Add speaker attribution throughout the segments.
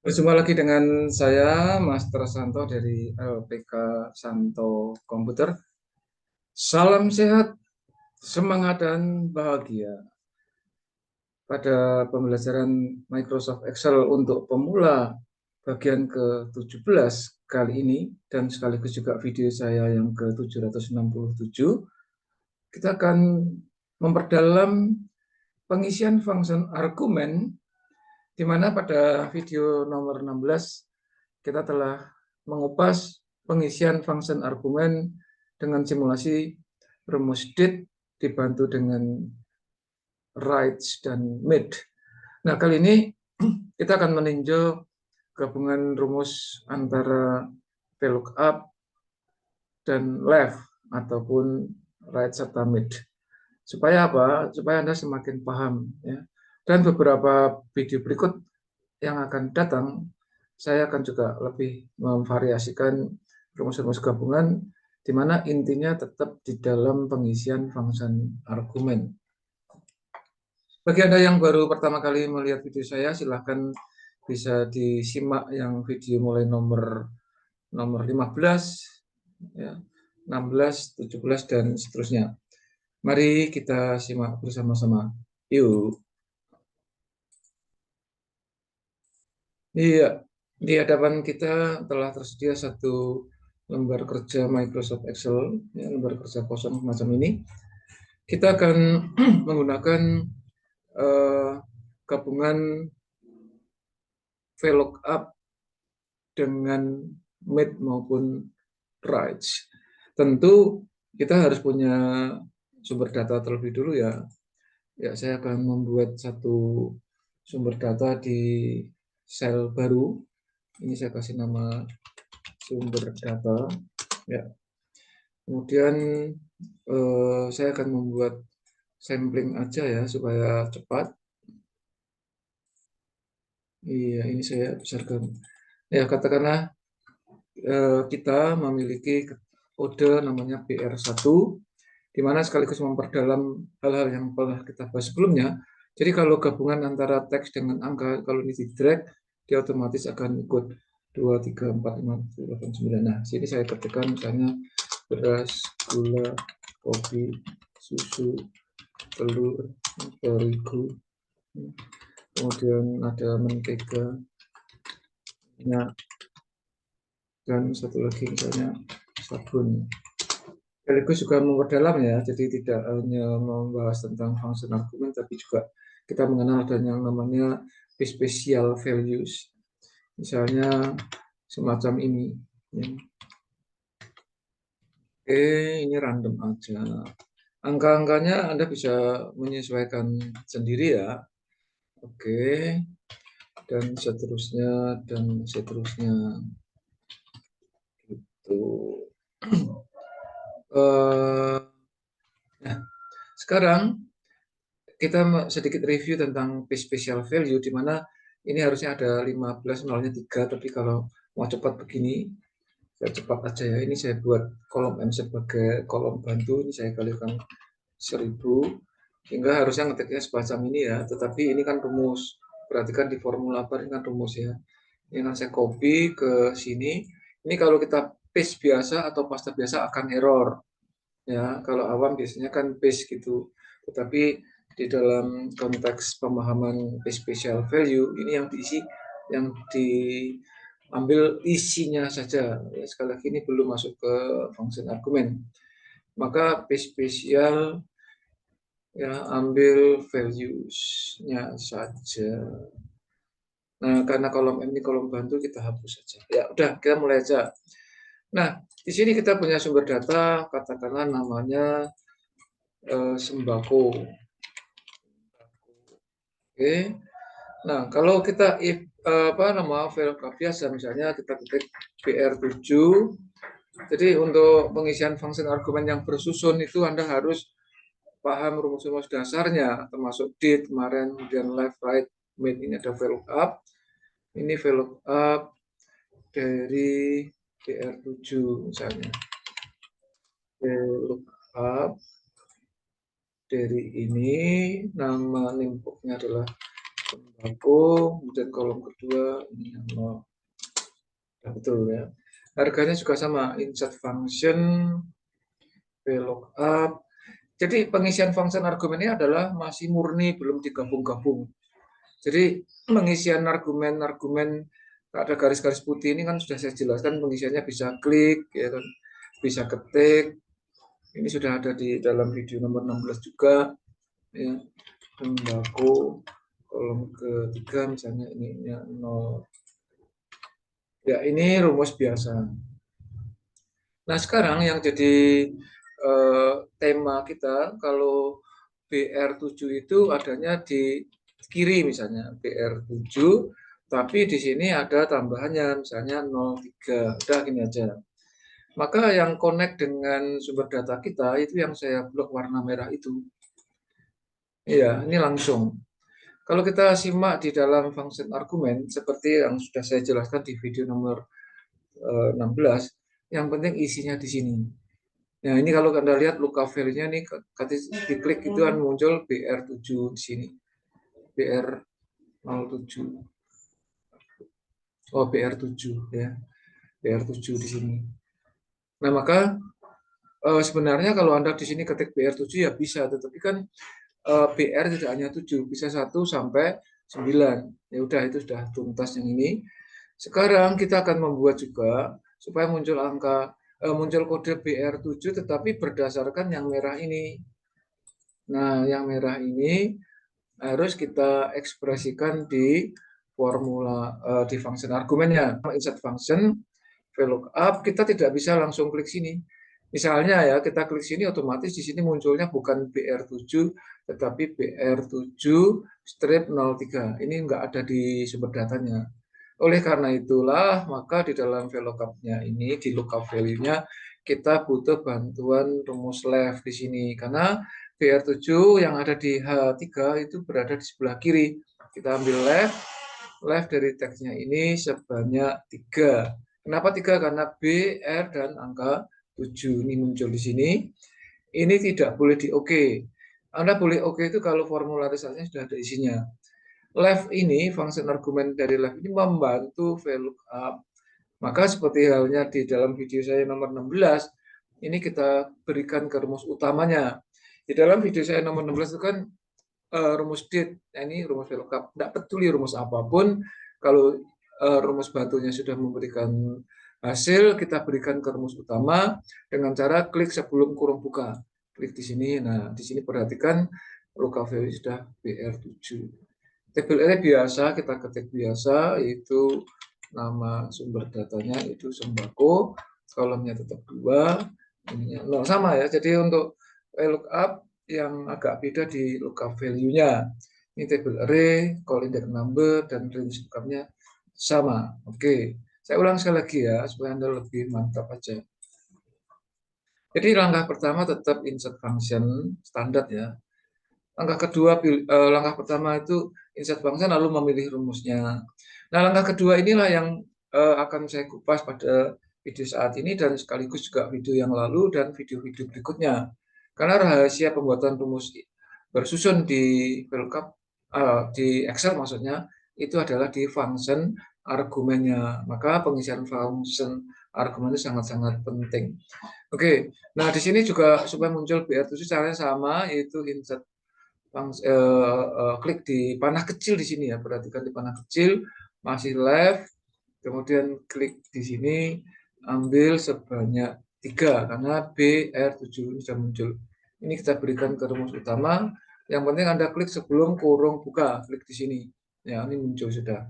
Speaker 1: Berjumpa lagi dengan saya, Master Santo dari LPK Santo Komputer. Salam sehat, semangat, dan bahagia. Pada pembelajaran Microsoft Excel untuk pemula bagian ke-17 kali ini, dan sekaligus juga video saya yang ke-767, kita akan memperdalam pengisian fungsi argumen, di mana pada video nomor 16 kita telah mengupas pengisian fungsi argumen dengan simulasi rumus DIT dibantu dengan RIGHTS dan MID. Nah, kali ini kita akan meninjau gabungan rumus antara VLOOKUP dan left ataupun right serta mid. Supaya apa? Supaya Anda semakin paham, ya. Dan beberapa video berikut yang akan datang, saya akan juga lebih memvariasikan rumus-rumus gabungan, di mana intinya tetap di dalam pengisian fungsi argumen. Bagi Anda yang baru pertama kali melihat video saya, silahkan bisa disimak yang video mulai nomor 15, ya, 16, 17, dan seterusnya. Mari kita simak bersama-sama. Yuk. Iya, di hadapan kita telah tersedia satu lembar kerja Microsoft Excel, ya, lembar kerja kosong semacam ini. Kita akan menggunakan gabungan VLOOKUP dengan MID maupun RIGHTS. Tentu kita harus punya sumber data terlebih dulu, ya. Ya, saya akan membuat satu sumber data di sel baru. Ini saya kasih nama sumber data, ya. Kemudian saya akan membuat sampling aja, ya, supaya cepat. Iya, ini saya besarkan. Ya, katakanlah kita memiliki kode namanya BR1, di mana sekaligus memperdalam hal-hal yang pernah kita bahas sebelumnya. Jadi kalau gabungan antara teks dengan angka, kalau ini di drag, dia otomatis akan ikut 2, 3, 4, 5, 8, 9. Nah, sini saya ketikkan misalnya beras, gula, kopi, susu, telur, terigu, kemudian ada mentega, minyak, dan satu lagi misalnya sabun. Sekaligus juga memperdalam, ya, jadi tidak hanya membahas tentang fungsi argumen, tapi juga kita mengenal dan yang namanya special values. Misalnya semacam ini. Ya. Oke, ini random aja. Angka-angkanya Anda bisa menyesuaikan sendiri, ya. Oke, dan seterusnya, dan seterusnya. Gitu. Nah, sekarang kita sedikit review tentang special value, di mana ini harusnya ada 15, nolnya 3, tapi kalau mau cepat begini, saya cepat aja, ya. Ini saya buat kolom M sebagai kolom bantu, ini saya kalikan 1000, sehingga harusnya ngetiknya semacam ini, ya. Tetapi ini kan rumus, perhatikan di formula bar ini kan rumus, ya. Ini kan saya copy ke sini. Ini kalau kita paste biasa atau paste biasa akan error, ya. Kalau awam biasanya kan paste gitu, tetapi di dalam konteks pemahaman special value ini yang diisi, yang diambil isinya saja, ya. Sekali lagi ini belum masuk ke fungsi argumen, maka spesial, ya, ambil values-nya saja. Nah, karena kolom M ini kolom bantu, kita hapus saja. Ya udah, kita mulai aja. Nah, di sini kita punya sumber data, katakanlah namanya sembako. Oke. Nah, kalau kita VLOOKUP biasa, misalnya kita ketik BR7. Jadi untuk pengisian fungsi argumen yang bersusun itu Anda harus paham rumus-rumus dasarnya, termasuk DIT kemarin, kemudian left, right, mid. Ini ada VLOOKUP. Ini VLOOKUP dari BR7 misalnya. VLOOKUP dari ini, nama inputnya adalah sembako, kemudian kolom kedua ini yang 0. Nah, betul ya. Harganya juga sama, insert function, VLOOKUP. Jadi pengisian function argumen ini adalah masih murni, belum digabung-gabung. Jadi pengisian argumen-argumen ada garis-garis putih ini kan sudah saya jelaskan, pengisiannya bisa klik, ya kan, bisa ketik. Ini sudah ada di dalam video nomor 16 juga. Ya, sembako, kolom ketiga misalnya ini 0. Ya, ini rumus biasa. Nah, sekarang yang jadi tema kita, kalau BR7 itu adanya di kiri misalnya, BR7, tapi di sini ada tambahannya, misalnya 03. Udah gini aja. Maka yang connect dengan sumber data kita, itu yang saya blok warna merah itu. Iya, ini langsung. Kalau kita simak di dalam function argumen, seperti yang sudah saya jelaskan di video nomor 16, yang penting isinya di sini. Nah, ini kalau Anda lihat lookup value-nya nih, diklik itu kan muncul BR7 di sini. BR07. Oh, BR7 ya. BR7 di sini. Nah, maka sebenarnya kalau Anda di sini ketik BR7 ya bisa, tetapi kan BR tidak hanya 7, bisa 1 sampai 9. Ya udah, itu sudah tuntas yang ini. Sekarang kita akan membuat juga supaya muncul kode BR7 tetapi berdasarkan yang merah ini. Nah, yang merah ini harus kita ekspresikan di formula di function argumennya. Insert function VLOOKUP, kita tidak bisa langsung klik sini. Misalnya ya, kita klik sini otomatis di sini munculnya bukan BR7 tetapi BR7 strip 03. Ini enggak ada di sumber datanya. Oleh karena itulah, maka di dalam VLOOKUP-nya ini, di lookup value-nya, kita butuh bantuan rumus left di sini. Karena BR7 yang ada di H3 itu berada di sebelah kiri. Kita ambil left dari teksnya ini sebanyak 3. Kenapa 3? Karena B, R, dan angka 7 ini muncul di sini. Ini tidak boleh di OK. Anda boleh OK itu kalau formularisasinya sudah ada isinya. Left ini, function argumen dari left ini membantu VLOOKUP. Maka seperti halnya di dalam video saya nomor 16, ini kita berikan ke rumus utamanya. Di dalam video saya nomor 16 itu kan rumus date, ini rumus VLOOKUP. Tidak peduli rumus apapun, kalau rumus bantunya sudah memberikan hasil, kita berikan ke rumus utama dengan cara klik sebelum kurung buka. Klik di sini. Nah, di sini perhatikan lookup value sudah BR7. Tabel array biasa, kita ketik biasa, itu nama sumber datanya itu sembako, kolomnya tetap 2, ininya 0, sama ya. Jadi untuk lookup yang agak beda di lookup value-nya. Ini table array, call index number, dan range lookup-nya sama. Oke, saya ulang sekali lagi ya, supaya Anda lebih mantap aja. Jadi langkah pertama tetap insert function standar ya. Langkah kedua, langkah pertama itu insert function lalu memilih rumusnya. Nah, langkah kedua inilah yang akan saya kupas pada video saat ini dan sekaligus juga video yang lalu dan video-video berikutnya. Karena rahasia pembuatan rumus bersusun di VLOOKUP, di Excel maksudnya, itu adalah di function argumennya. Maka pengisian function argumen itu sangat-sangat penting. Oke, nah di sini juga supaya muncul BR7 caranya sama, yaitu insert klik di panah kecil di sini ya, perhatikan di panah kecil, masih left, kemudian klik di sini, ambil sebanyak 3, karena BR7 ini sudah muncul. Ini kita berikan ke rumus utama, yang penting Anda klik sebelum kurung buka, klik di sini. Ya, ini muncul sudah.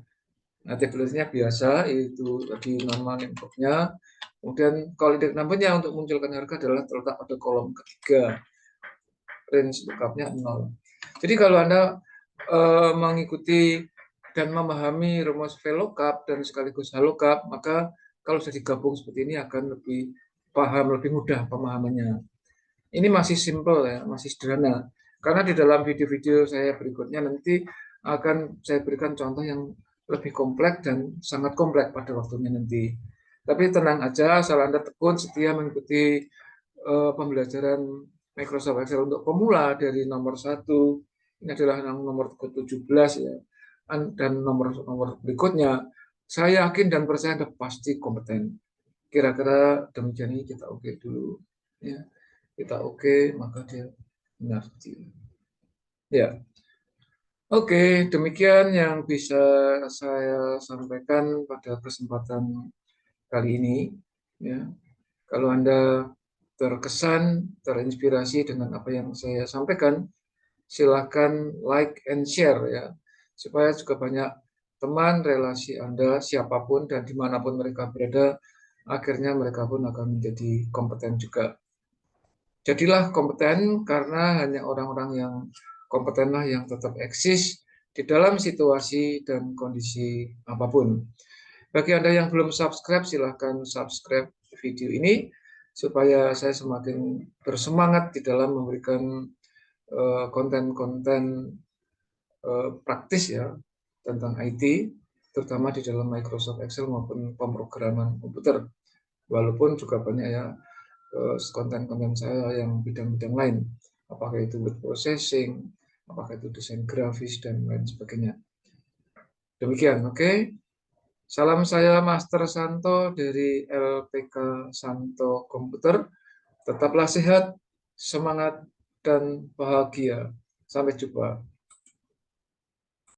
Speaker 1: Nah, tabelnya biasa, itu tadi nama name-nya. Kemudian kalau index number-nya untuk munculkan harga adalah terletak pada kolom ketiga. Range lookup-nya 0. Jadi kalau Anda mengikuti dan memahami rumus VLOOKUP dan sekaligus HLOOKUP, maka kalau sudah digabung seperti ini akan lebih paham, lebih mudah pemahamannya. Ini masih simple ya, masih sederhana. Karena di dalam video-video saya berikutnya nanti akan saya berikan contoh yang lebih kompleks dan sangat kompleks pada waktunya nanti. Tapi tenang aja, asal Anda tekun setia mengikuti pembelajaran Microsoft Excel untuk pemula dari nomor 1, ini adalah nomor 17 ya. dan nomor berikutnya, saya yakin dan percaya Anda pasti kompeten. Kira-kira demikian ini kita oke dulu. Ya, kita oke, maka dia benar. Ya, oke, demikian yang bisa saya sampaikan pada kesempatan kali ini. Ya, kalau Anda terkesan, terinspirasi dengan apa yang saya sampaikan, silahkan like and share ya, supaya juga banyak teman relasi Anda siapapun dan dimanapun mereka berada, akhirnya mereka pun akan menjadi kompeten juga. Jadilah kompeten karena hanya orang-orang yang kompetenlah yang tetap eksis di dalam situasi dan kondisi apapun. Bagi Anda yang belum subscribe, silahkan subscribe video ini supaya saya semakin bersemangat di dalam memberikan konten-konten praktis ya tentang IT, terutama di dalam Microsoft Excel maupun pemrograman komputer. Walaupun juga banyak ya konten-konten saya yang bidang-bidang lain, apakah itu word processing, apakah itu desain grafis dan lain sebagainya. Demikian, oke. Salam saya Master Santo dari LPK Santo Komputer. Tetaplah sehat, semangat, dan bahagia. Sampai jumpa.